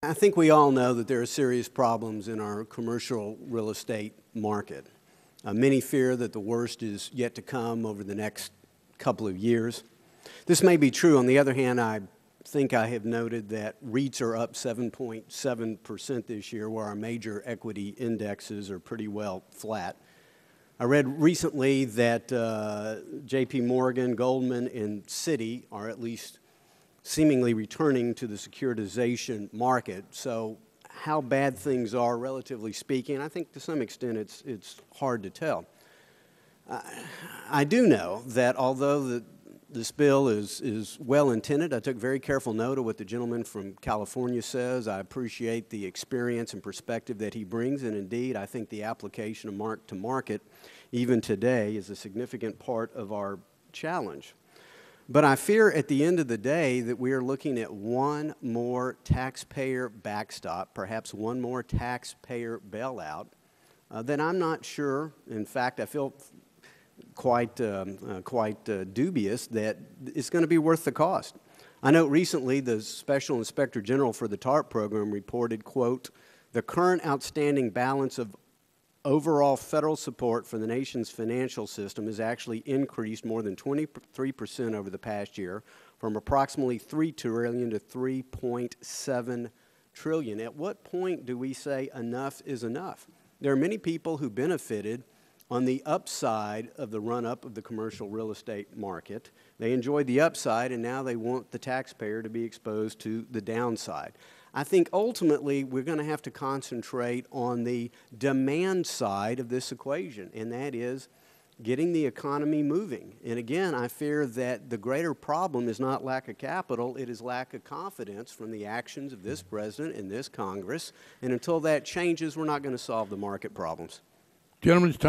I think we all know that there are serious problems in our commercial real estate market. Many fear that the worst is yet to come over the next couple of years. This may be true. On the other hand, I think I have noted that REITs are up 7.7% this year, where our major equity indexes are pretty well flat. I read recently that J.P. Morgan, Goldman, and Citi are at least seemingly returning to the securitization market. So how bad things are, relatively speaking, I think to some extent it's hard to tell. I do know that although this bill is well-intended, I took very careful note of what the gentleman from California says. I appreciate the experience and perspective that he brings, and indeed, I think the application of mark-to-market, even today, is a significant part of our challenge. But I fear at the end of the day that we are looking at one more taxpayer backstop, perhaps one more taxpayer bailout, that I'm not sure. In fact, I feel quite dubious that it's going to be worth the cost. I know recently the Special Inspector General for the TARP program reported, quote, "The current outstanding balance of overall federal support for the nation's financial system has actually increased more than 23% over the past year, from approximately $3 trillion to $3.7 trillion. At what point do we say enough is enough? There are many people who benefited on the upside of the run-up of the commercial real estate market. They enjoyed the upside, and now they want the taxpayer to be exposed to the downside. I think ultimately we're going to have to concentrate on the demand side of this equation, and that is getting the economy moving. And again, I fear that the greater problem is not lack of capital, it is lack of confidence from the actions of this president and this Congress. And until that changes, we're not going to solve the market problems. Gentleman's time.